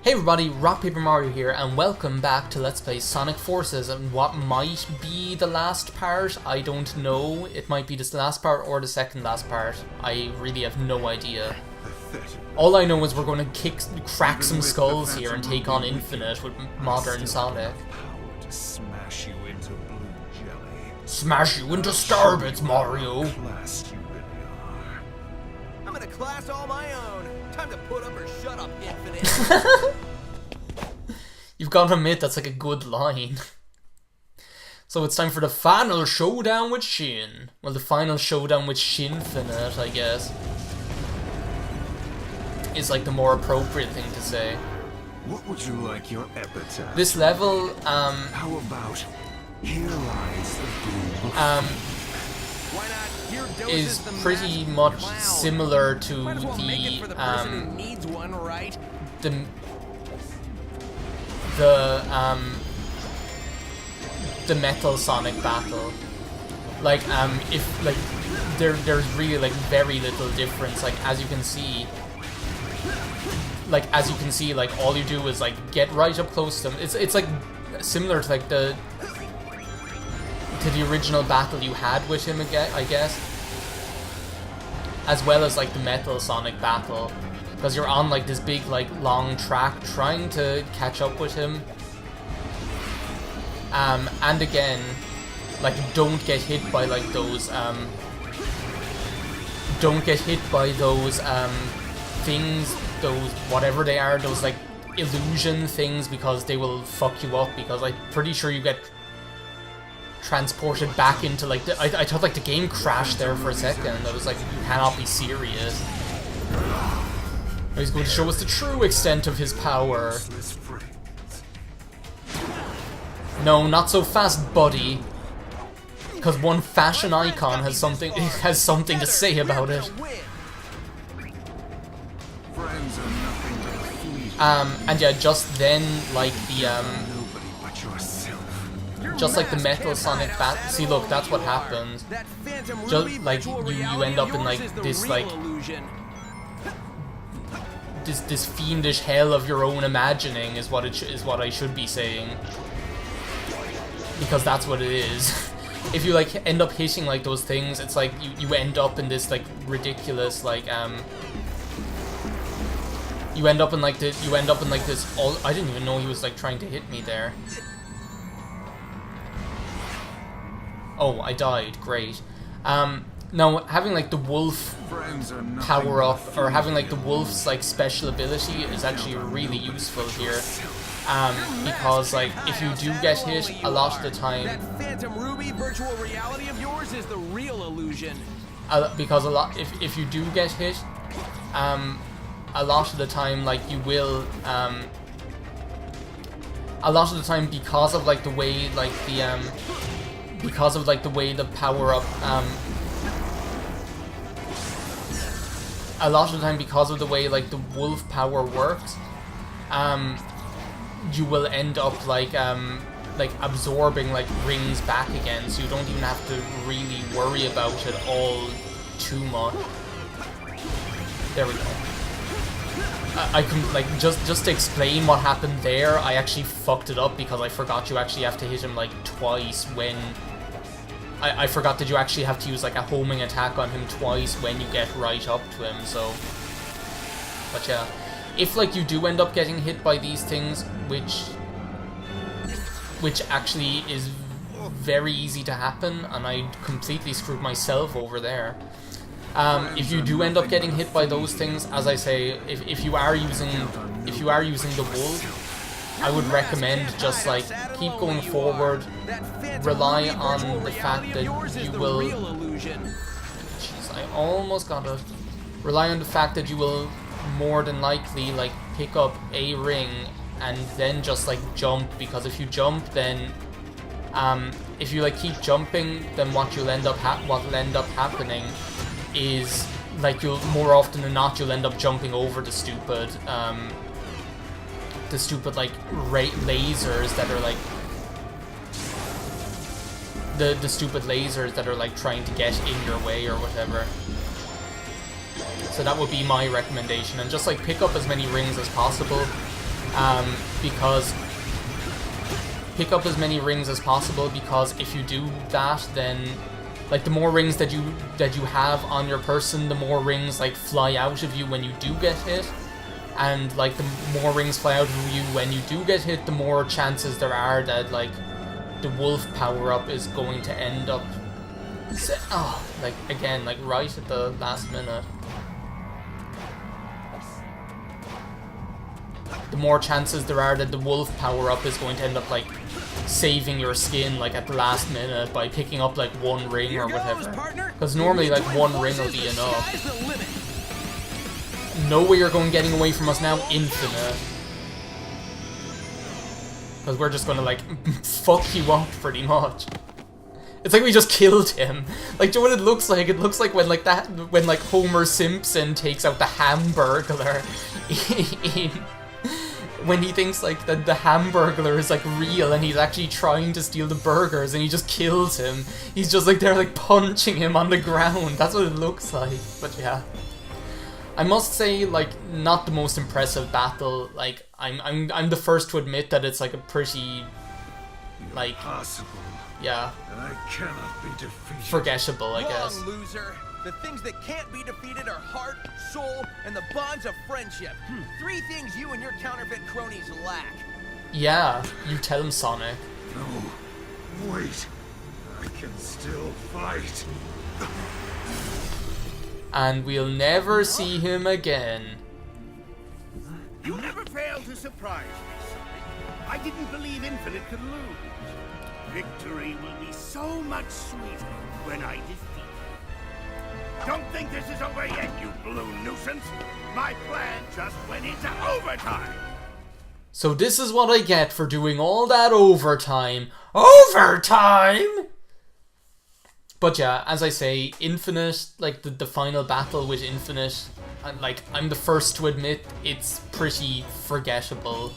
Hey everybody, RockPaperMario here, and welcome back to Let's Play Sonic Forces, and what might be the last part, I don't know. It might be this last part or the second last part. I really have no idea. All I know is we're going to crack some skulls here and take on Infinite with modern Sonic. Smash you into blue jelly. Smash you into starbits, Mario! Class you really are. I'm in a class all my own. Time to put up or shut up, Infinite. You've got to admit, that's like a good line. So it's time for the final showdown with Shin. Well, the final showdown with Shinfinite, I guess, is like the more appropriate thing to say. What would you like your epitaph? This level, How about here lies the blue Why not? Here is doses the pretty magic much cloud. similar to Might as well make it for the person who the needs one, right? the Metal Sonic battle. Like if like there's really like very little difference. Like as you can see, like all you do is like get right up close to them. It's like similar to like the original battle you had with him again, I guess, as well as like the Metal Sonic battle, because you're on like this big like long track trying to catch up with him. And again, like don't get hit by like those things, those whatever they are, those like illusion things, because they will fuck you up, because I'm pretty sure you get transported back into like I thought like the game crashed there for a second. I was like, you cannot be serious. He's going to show us the true extent of his power. No, not so fast, buddy. Because one fashion icon has something to say about it. friends are nothing but fleas. And yeah, just then, like the Nobody but yourself. just like the Metal Sonic battle. See, look, that's what happens. That phantom Just ruby like virtual you reality end up of in yours like is the this real like illusion. this fiendish hell of your own imagining is what I should be saying, because that's what it is. If you like end up hitting like those things, it's like you end up in this like ridiculous like you end up in like this I didn't even know he was like trying to hit me there. Oh, I died. Great. Now having like the wolf Friends are nothing power up, but or having like the fleas. wolf's like special ability is actually really useful here. Because like if you do get hit a lot of the time, That phantom ruby virtual reality of yours is the real illusion. because if you do get hit, a lot of the time like you will a lot of the time, because of like the way like the because of like the way the power up a lot of the time, because of the way like the wolf power works, you will end up like absorbing like rings back again, so you don't even have to really worry about it all too much. There we go. I can like just to explain what happened there, I actually fucked it up because I forgot you actually have to hit him like twice when I forgot that you actually have to use like a homing attack on him twice when you get right up to him. So, but yeah, if like you do end up getting hit by these things, which actually is very easy to happen, and I completely screwed myself over there. If you do end up getting hit by those things, as I say, if you are using the wolf, I would recommend just like keep going forward, rely on the fact that you will. Jeez, I almost got it. Rely on the fact that you will more than likely like pick up a ring and then just like jump, because if you jump, then if you like keep jumping, then what'll end up happening is like you'll more often than not you'll end up jumping over the stupid like lasers that are like the stupid lasers that are like trying to get in your way or whatever. So that would be my recommendation, and just like pick up as many rings as possible. because pick up as many rings as possible, because if you do that, then like the more rings that you have on your person, the more rings like fly out of you when you do get hit, and like the more rings fly out of you when you do get hit, the more chances there are that like the wolf power-up is going to end up like again, like right at the last minute. The more chances there are that the wolf power-up is going to end up like saving your skin like at the last minute by picking up like one ring or whatever. Because normally like one ring will be enough. No way you're getting away from us now, Infinite. Because we're just gonna like fuck you up pretty much. It's like we just killed him. Like, do you know what it looks like? It looks like when like Homer Simpson takes out the Hamburglar when he thinks like that the Hamburglar is like real and he's actually trying to steal the burgers and he just kills him. He's just like there like punching him on the ground. That's what it looks like. But yeah, I must say, like, not the most impressive battle. Like, I'm the first to admit that it's like a pretty like Impossible. Yeah, I cannot be defeated. forgettable, I guess. Wrong, loser. The things that can't be defeated are heart, soul, and the bonds of friendship. 3 things you and your counterfeit cronies lack. Yeah, you tell him, Sonic. No, wait. I can still fight. And we'll never see him again. You never fail to surprise me, Sonic. I didn't believe Infinite could lose. Victory will be so much sweeter when I defeat you. Don't think this is over yet, you blue nuisance. My plan just went into overtime. So this is what I get for doing all that overtime. Overtime?! But yeah, as I say, Infinite, like the final battle with Infinite, like I'm the first to admit it's pretty forgettable.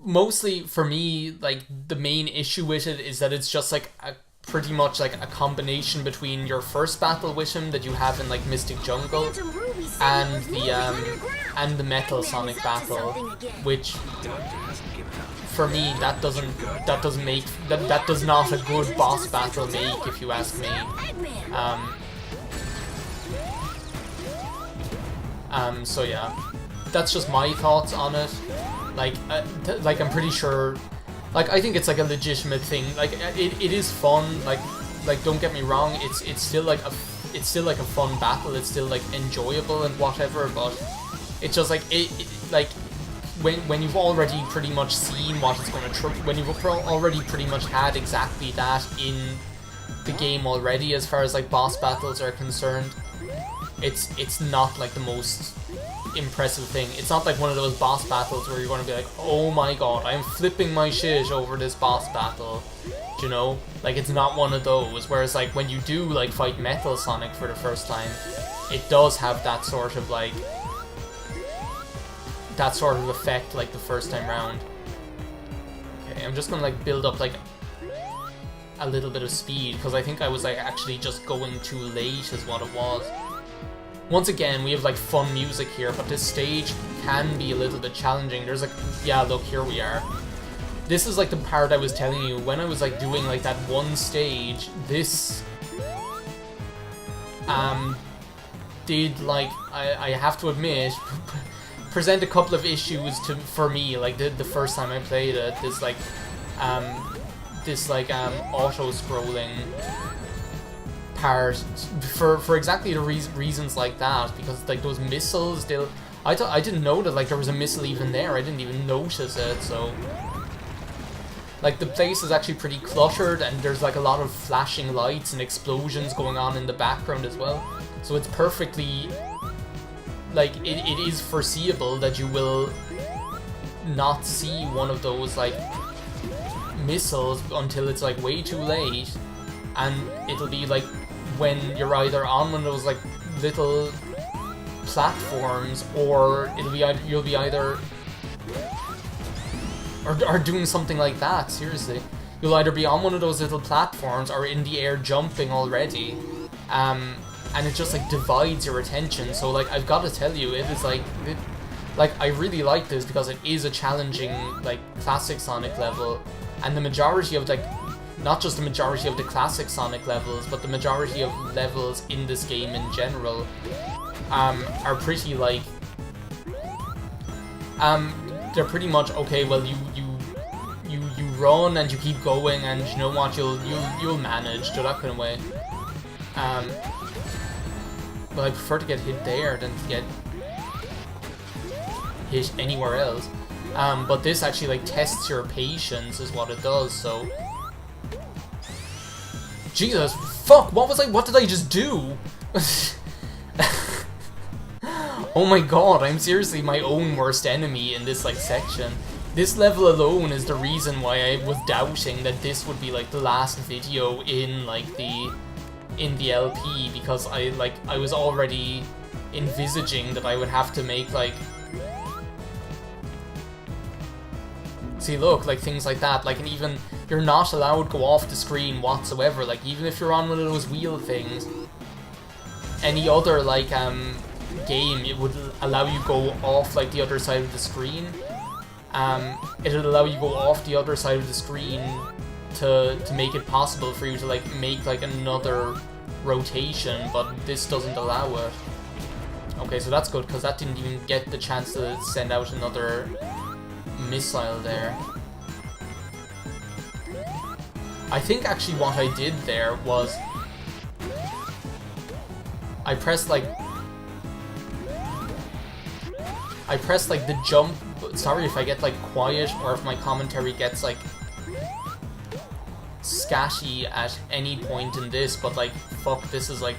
Mostly for me, like the main issue with it is that it's just like pretty much like a combination between your first battle with him that you have in like Mystic Jungle and the Metal Sonic battle, which for me that does not a good boss battle make, if you ask me. So yeah, that's just my thoughts on it. Like I'm pretty sure, like I think it's like a legitimate thing. Like it is fun. Like don't get me wrong. It's still like a fun battle. It's still like enjoyable and whatever. But it's just like like when you've already pretty much seen what it's going to when you've already pretty much had exactly that in the game already, as far as like boss battles are concerned, it's not like the most impressive thing. It's not like one of those boss battles where you're going to be like, oh my god, I'm flipping my shit over this boss battle. Do you know? Like, it's not one of those. Whereas like when you do like fight Metal Sonic for the first time, it does have that sort of like effect like the first time round. Okay, I'm just gonna like build up like a little bit of speed, because I think I was like actually just going too late is what it was. Once again, we have like fun music here, but this stage can be a little bit challenging. There's like, yeah, look, here we are. This is like the part I was telling you, when I was like doing like that one stage, this did like, I have to admit, present a couple of issues for me, like the first time I played it. This auto-scrolling part for exactly the reasons like that, because like those missiles, I didn't know that like there was a missile even there. I didn't even notice it. So like the place is actually pretty cluttered, and there's like a lot of flashing lights and explosions going on in the background as well. So it's perfectly like it is foreseeable that you will not see one of those like missiles until it's like way too late, and it'll be like when you're either on one of those like little platforms, or you'll be either or doing something like that. Seriously, you'll either be on one of those little platforms or in the air jumping already, and it just like divides your attention. So like I've got to tell you, it is like like, I really like this because it is a challenging, like, classic Sonic level, and the majority of, like, not just the majority of the classic Sonic levels, but the majority of levels in this game in general, are pretty, like, they're pretty much, okay, well, you run and you keep going, and you know what, you'll manage, to that kind of way. But I prefer to get hit there than to get hit anywhere else. But this actually, like, tests your patience is what it does, so... Jesus, fuck, what did I just do? Oh my god, I'm seriously my own worst enemy in this, like, section. This level alone is the reason why I was doubting that this would be, like, the last video in, like, in the LP, because I was already envisaging that I would have to make, like... See, look, like, things like that, like, and even, you're not allowed to go off the screen whatsoever, like, even if you're on one of those wheel things, any other, like, game, it would allow you go off, like, the other side of the screen. It would allow you go off the other side of the screen to make it possible for you to, like, make, like, another rotation, but this doesn't allow it. Okay, so that's good, because that didn't even get the chance to send out another missile there. I think actually what I did there was I pressed like the jump. Sorry if I get like quiet or if my commentary gets like scatty at any point in this, but like fuck, this is like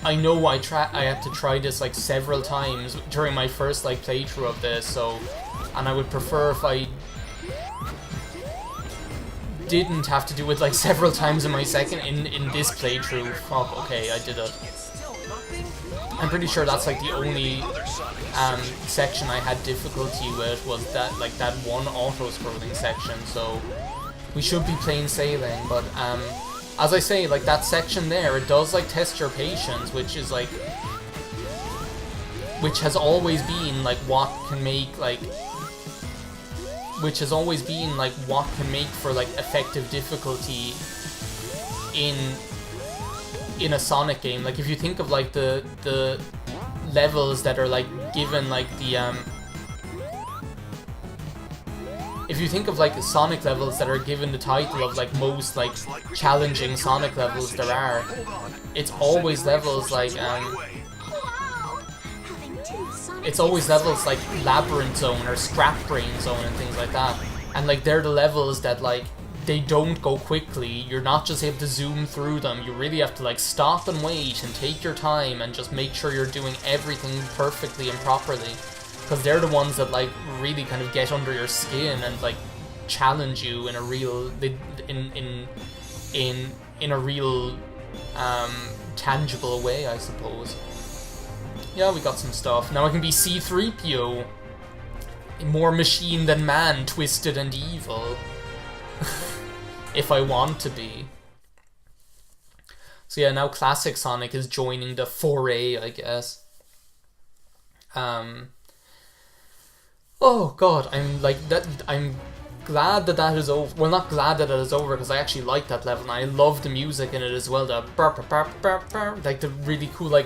I know I had to try this like several times during my first like playthrough of this, so, and I would prefer if I didn't have to do it like several times in my second in this playthrough. Fuck, okay, I did it. I'm pretty sure that's like the only section I had difficulty with, was that like that one auto-scrolling section, so we should be plain sailing, but as I say, like, that section there, it does, like, test your patience, which is, like... Which has always been, like, what can make, like... Which has always been, like, what can make for, like, effective difficulty in a Sonic game. Like, if you think of, like, the levels that are, like, given, like, the, if you think of, like, Sonic levels that are given the title of, like, most, like, challenging Sonic levels there are, it's always levels like, it's always levels like Labyrinth Zone or Scrap Brain Zone and things like that. And, like, they're the levels that, like, they don't go quickly. You're not just able to zoom through them. You really have to, like, stop and wait and take your time and just make sure you're doing everything perfectly and properly. Because they're the ones that, like, really kind of get under your skin and, like, challenge you in a real, in a real, tangible way, I suppose. Yeah, we got some stuff. Now I can be C-3PO. More machine than man, twisted and evil. If I want to be. So yeah, now Classic Sonic is joining the foray, I guess. Oh god, I'm like that. I'm glad that that is over. Well, not glad that it is over, because I actually like that level and I love the music in it as well. The burp, burp, burp, burp, burp, like the really cool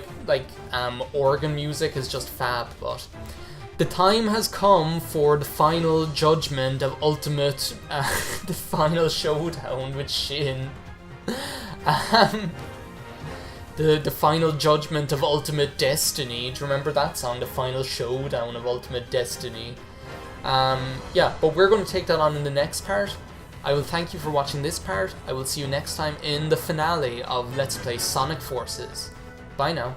organ music is just fab. But the time has come for the final judgment of ultimate, the final showdown with Shin. The final judgment of ultimate destiny. Do you remember that song? The final showdown of ultimate destiny. Yeah, but we're going to take that on in the next part. I will thank you for watching this part. I will see you next time in the finale of Let's Play Sonic Forces. Bye now.